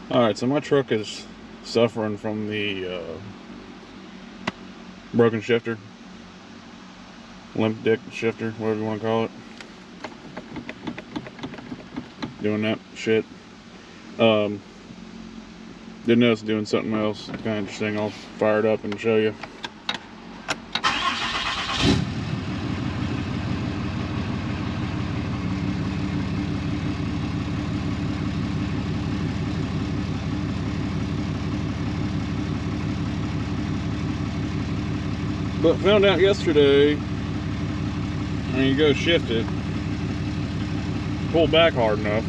Alright, so my truck is suffering from the broken shifter, limp dick shifter, whatever you want to call it. Doing that shit. Didn't know it's doing something else. It's kind of interesting. I'll fire it up and show you. But found out yesterday, when you go shift it, pull back hard enough,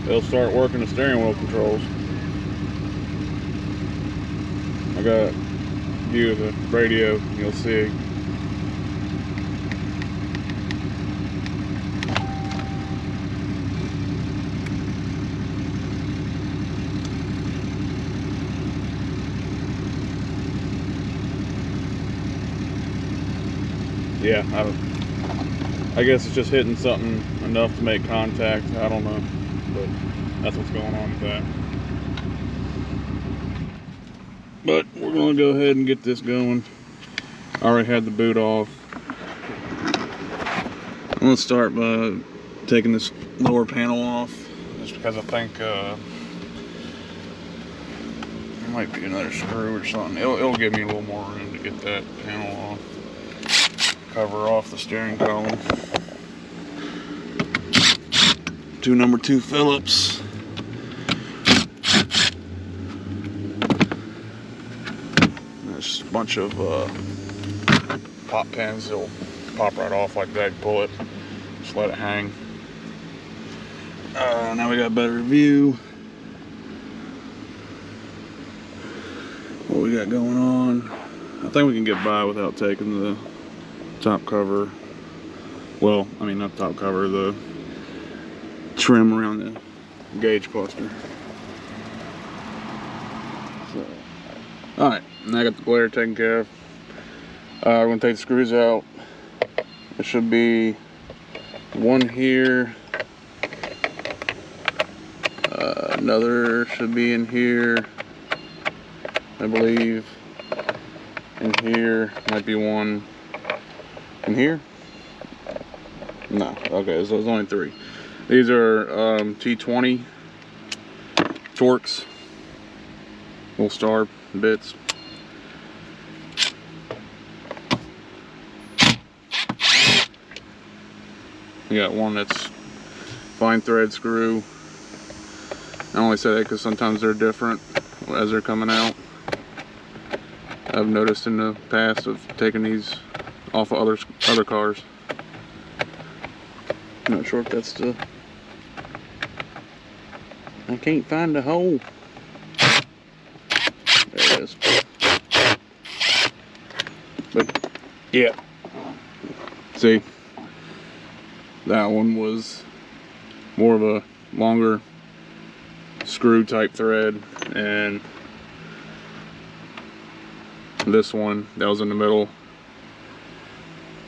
it'll start working the steering wheel controls. I got a view of the radio, you'll see. Yeah, I guess it's just hitting something enough to make contact. I don't know, but that's what's going on with that. But we're going to go ahead and get this going. I already had the boot off. I'm going to start by taking this lower panel off, just because I think there might be another screw or something. It'll give me a little more room to get that panel off. Cover off the steering column. Two number 2 Phillips. There's a bunch of pop pins that'll pop right off like that. You pull it, just let it hang. Now we got a better view. What we got going on. I think we can get by without taking the top cover. Well, I mean, not top cover, the trim around the gauge cluster. So, alright, now I got the glare taken care of. We're going to take the screws out. There should be one here. Another should be in here, I believe. In here, might be one in here. No, okay, so there's only 3. These are T20 Torx, little star bits. You got one that's fine thread screw. I only say that because sometimes they're different as they're coming out. I've noticed in the past of taking these off of other cars. I'm not sure if that's the... I can't find the hole. There it is. But yeah, see, that one was more of a longer screw type thread, and this one that was in the middle,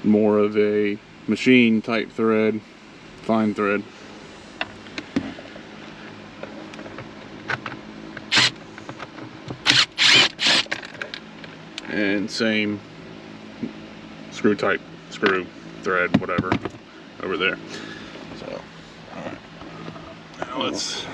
more of a machine type thread, fine thread. And same screw type, screw, thread, whatever, over there. So, alright. Now let's...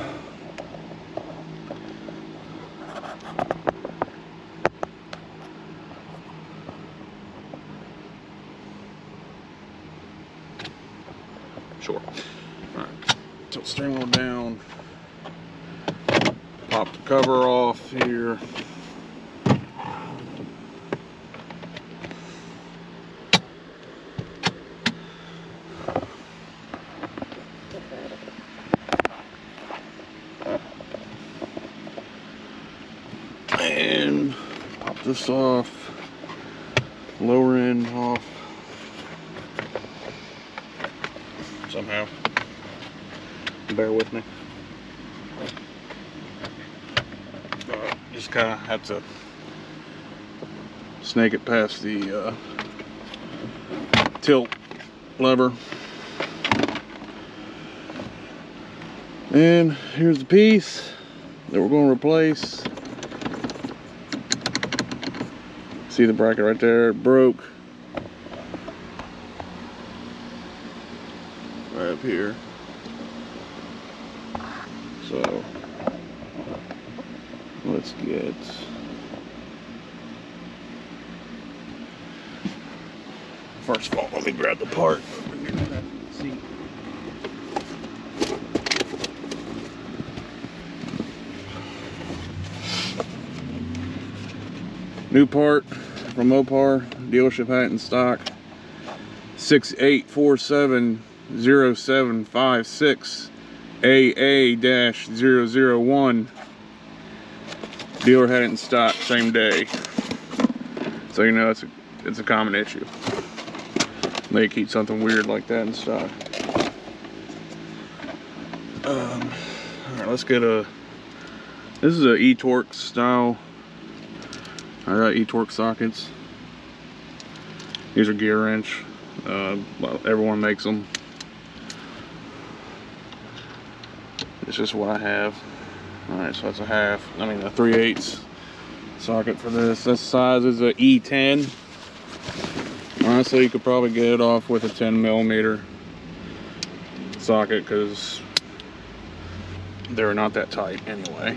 Sure. Alright. Tilt steering wheel down. Pop the cover off here. And pop this off, lower end off somehow. Bear with me. Just kind of have to snake it past the tilt lever. And here's the piece. that we're going to replace. See the bracket right there, it broke. Right up here. So let's get first of all, let me grab the part. See. New part from Mopar, dealership had it in stock. 68470756 AA-001. Dealer had it in stock same day. So you know it's a common issue. They keep something weird like that in stock. Alright, let's get a. This is a E-Torque style. I got E-Torque sockets. These are gear wrench. Well, everyone makes them. It's just what I have. Alright, so that's a 3/8 socket for this. This size is a E10. Honestly, you could probably get it off with a 10mm socket because they're not that tight anyway.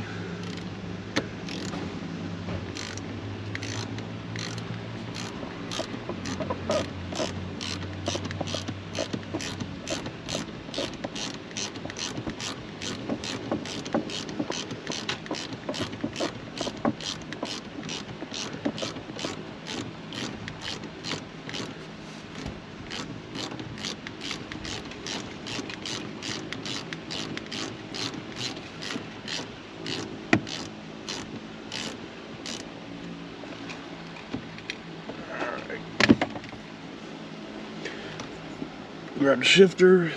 Grab the shifter,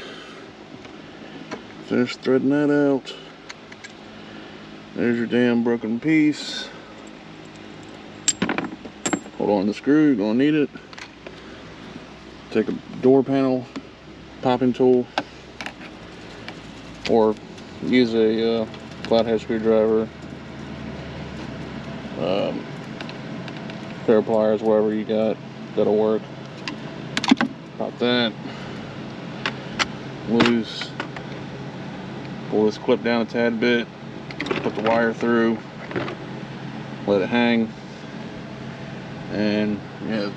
finish threading that out. There's your damn broken piece. Hold on to the screw, you're gonna need it. Take a door panel popping tool, or use a flathead screwdriver, pair of pliers, whatever you got, that'll work. Pop that. Loose. Pull this clip down a tad bit. Put the wire through. Let it hang. And yeah,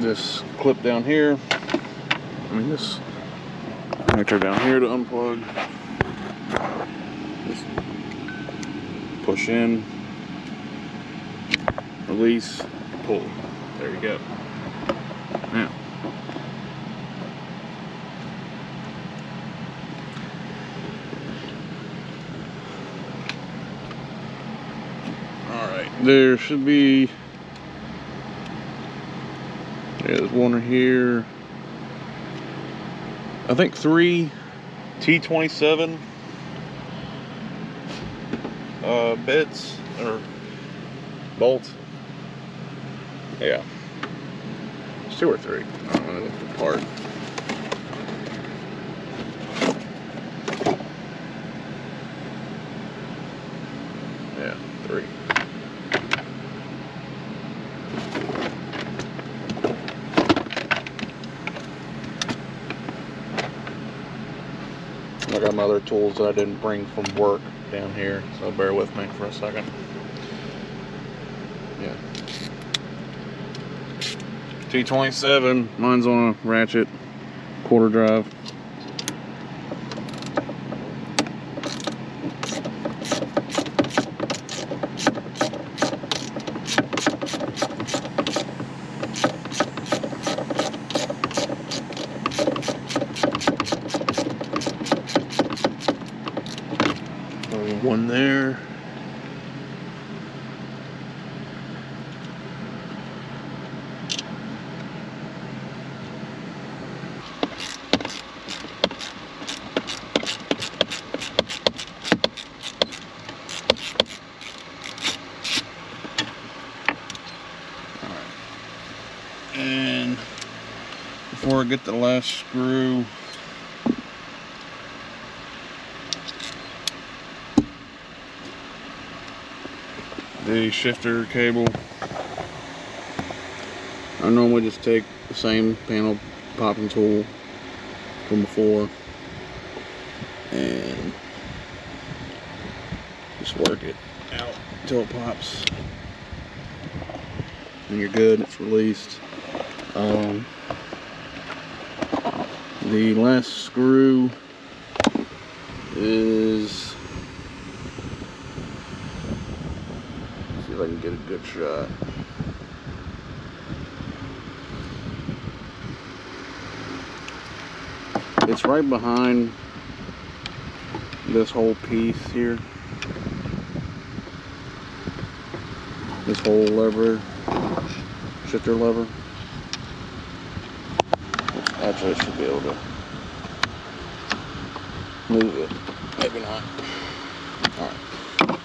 this clip down here. This connector down here to unplug. Just push in. Release. Pull. There you go. Now. There should be, there's one right here. I think 3 T27 bits or bolts. Yeah, it's 2 or 3. I don't know the part. Yeah, 3. I got my other tools that I didn't bring from work down here, so bear with me for a second. Yeah. T27, mine's on a ratchet, quarter drive. One there. And before I get the last screw, the shifter cable. I normally just take the same panel popping tool from before and just work it out until it pops, and you're good. It's released. The last screw is, let's see if I can get a good shot. It's right behind this whole piece here. This whole lever, shifter lever. Actually, I should be able to move it. Maybe not. Alright.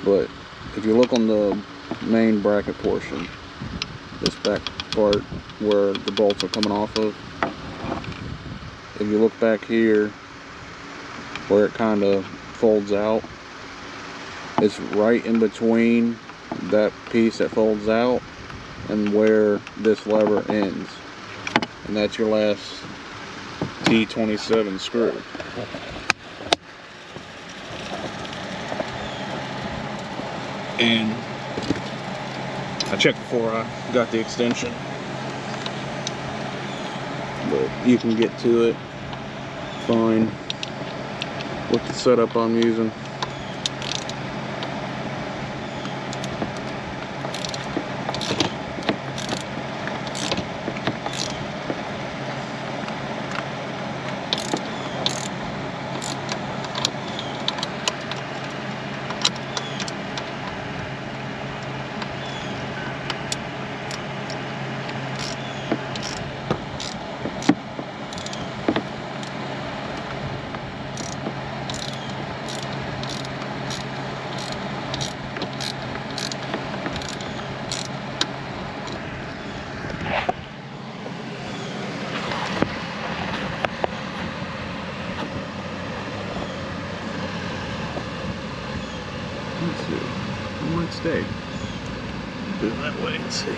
But if you look on the main bracket portion, this back part where the bolts are coming off of, if you look back here where it kind of folds out, it's right in between that piece that folds out and where this lever ends, and that's your last T27 screw. And I checked before I got the extension, but you can get to it fine with the setup I'm using. Let's see. It might stay. Do it that way and see.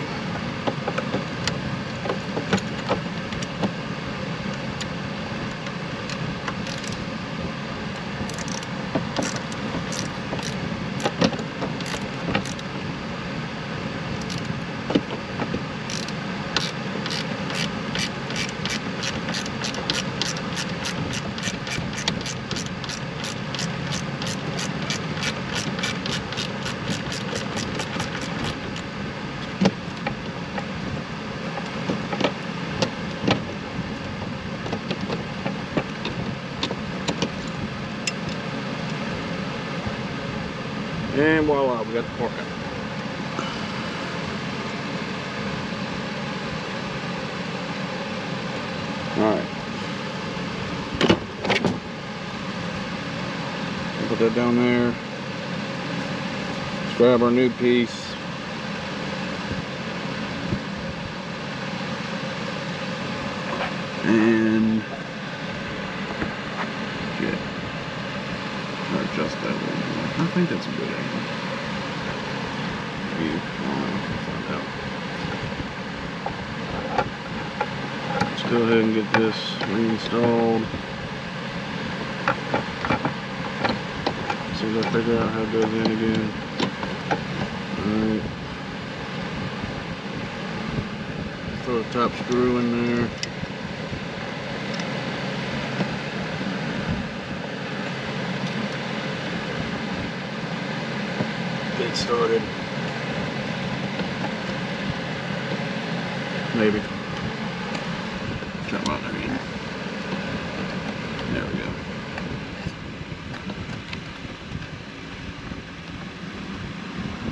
And voila, we got the pork out. Alright. Put that down there. Let's grab our new piece. And get or adjust that a little more. I think that's a good angle. Maybe find out. Let's go ahead and get this reinstalled. See if I figure out how it goes in again. Alright. Throw the top screw in there. Get it started. Maybe. Jump on there again. There we go.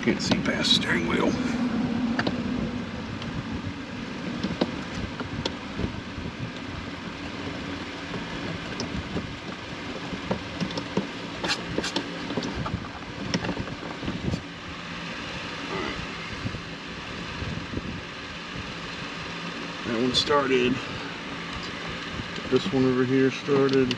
Can't see past the steering wheel. That one started. This one over here started.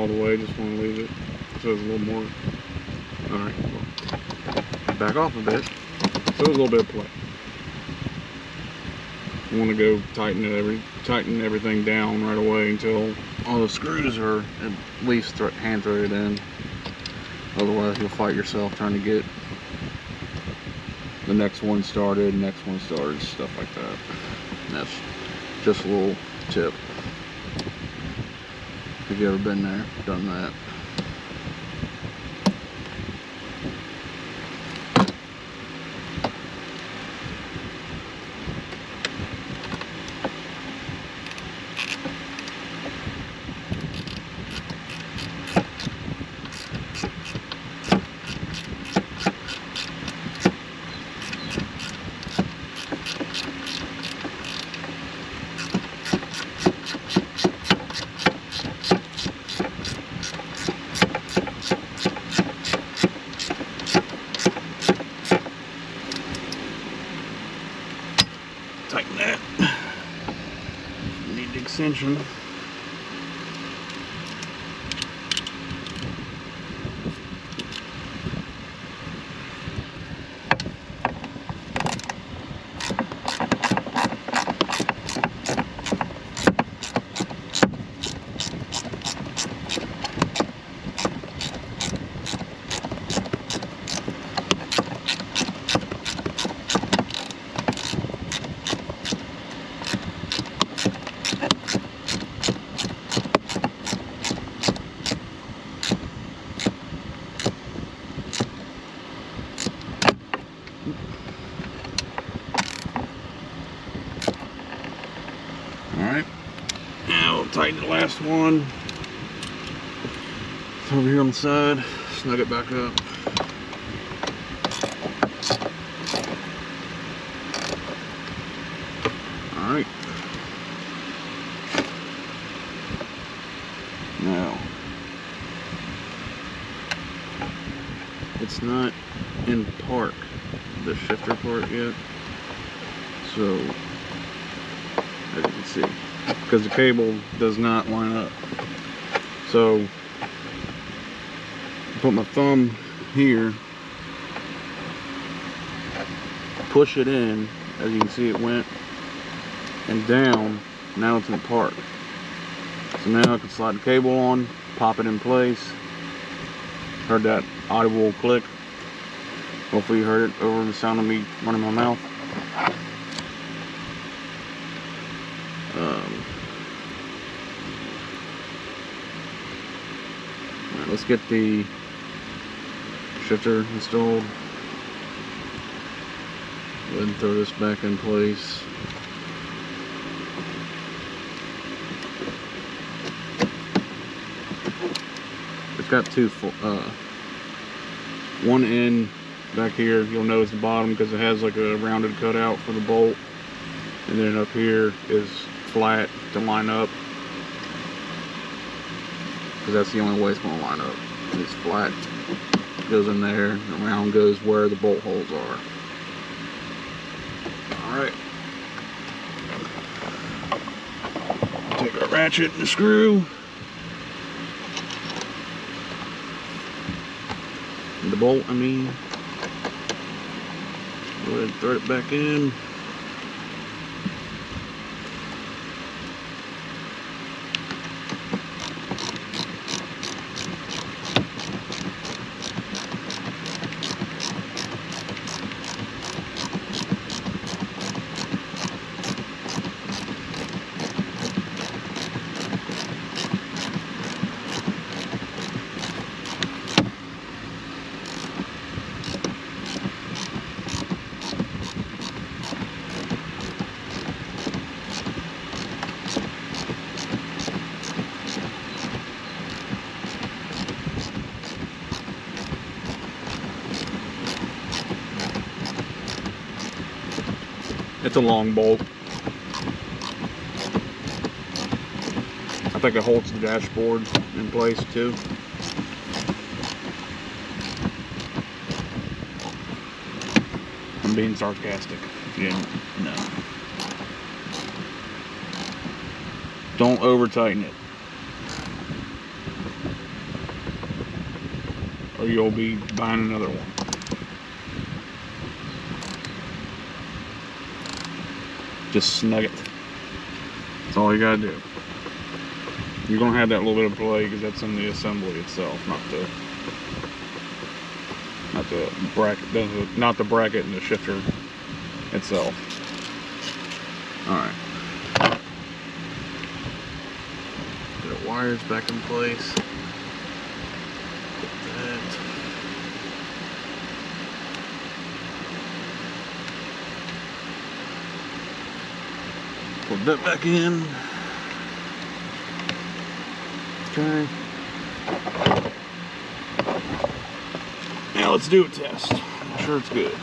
all the way, just want to leave it so there's a little more. Alright, well, back off a bit, so there's a little bit of play. You want to go tighten everything down right away until all the screws are at least hand threaded in. Otherwise you'll fight yourself trying to get the next one started, stuff like that. And that's just a little tip. Have you ever been there, done that? Tighten that. Need the extension. Alright, now we'll tighten the last one. It's over here on the side, snug it back up. Alright. Now, it's not in park, the shifter part yet, so as you can see, because the cable does not line up. So put my thumb here, push it in, as you can see it went, and down. Now it's in park. So now I can slide the cable on, pop it in place. Heard that audible click. Hopefully you heard it over the sound of me running my mouth. Alright, let's get the shifter installed. Go ahead and throw this back in place. It's got two, one end back here, you'll notice the bottom because it has like a rounded cutout for the bolt, and then up here is flat to line up, because that's the only way it's going to line up. It's flat, goes in there, and around goes where the bolt holes are. Alright, take our ratchet and the screw, the bolt, I mean. Go ahead and thread it back in. It's a long bolt. I think it holds the dashboard in place too. I'm being sarcastic. Yeah, no. Don't over tighten it. or you'll be buying another one. Just snug it. That's all you gotta do. You're gonna have that little bit of play because that's in the assembly itself, not the bracket, not the bracket and the shifter itself. All right. Put the wires back in place. Put that. Put that back in. Okay. Now let's do a test. I'm sure it's good.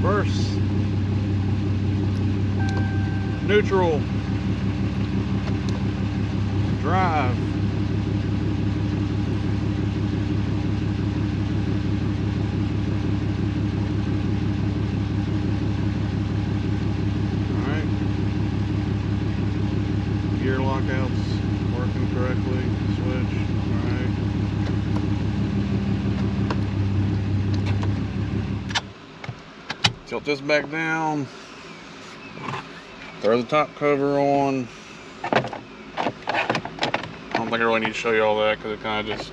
Reverse. Neutral. Drive. Gear lockouts working correctly. Switch. Alright. Tilt this back down. Throw the top cover on. I don't think I really need to show you all that because it kind of just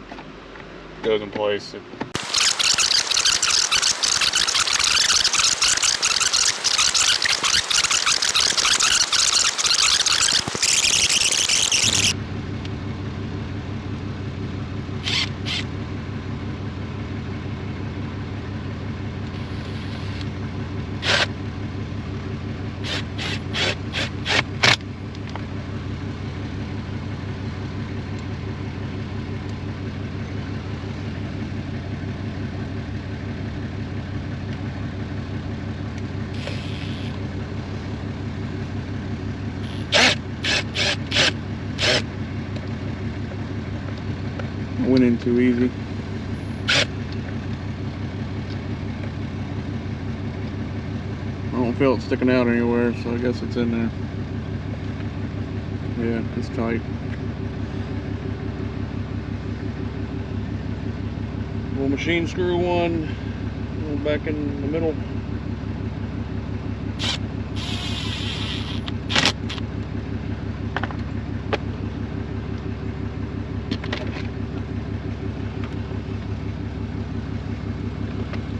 goes in place. Went in too easy. I don't feel it sticking out anywhere, so I guess it's in there. Yeah, it's tight. Little machine screw one, a little back in the middle.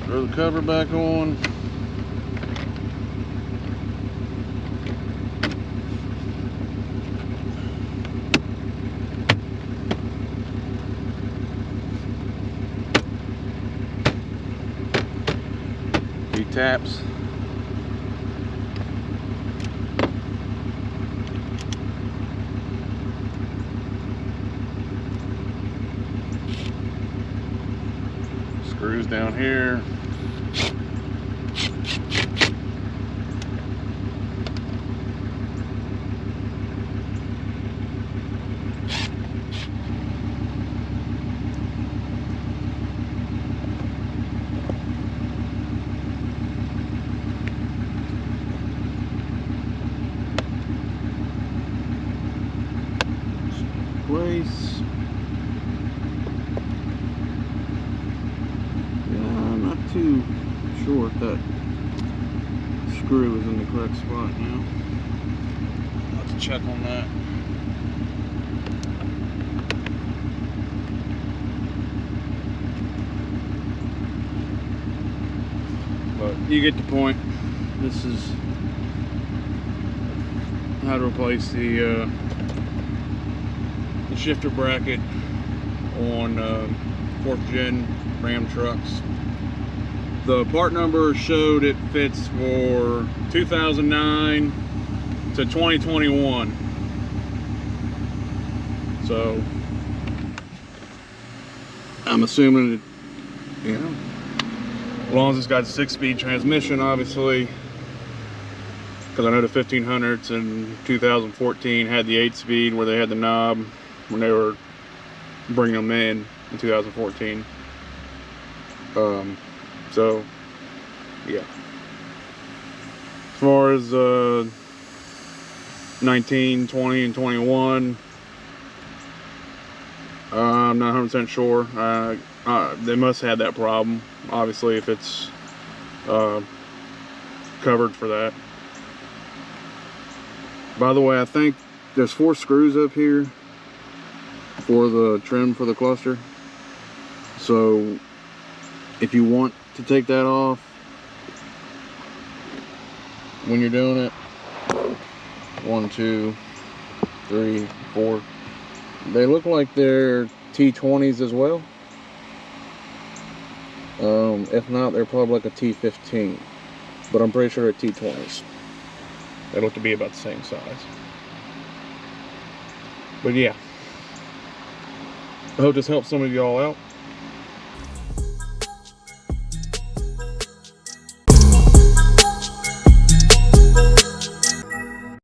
Throw the cover back on. Few taps. Screws down here. Place. Yeah, I'm not too sure if that screw is in the correct spot now. I'll have to check on that. But you get the point. This is how to replace the shifter bracket on 4th gen Ram trucks. The part number showed it fits for 2009 to 2021. So I'm assuming it, you know, as long as it's got a 6-speed transmission, obviously, because I know the 1500s in 2014 had the 8-speed where they had the knob when they were bringing them in 2014. So yeah, As far as 19, 20, and 21, I'm not 100% sure. They must have that problem, obviously, if it's covered for that. By the way, I think there's 4 screws up here for the trim for the cluster. So if you want to take that off when you're doing it, 1, 2, 3, 4. They look like they're T20s as well. If not, they're probably like a T15, but I'm pretty sure they're T20s. They look to be about the same size. But yeah, I hope this helps some of y'all out.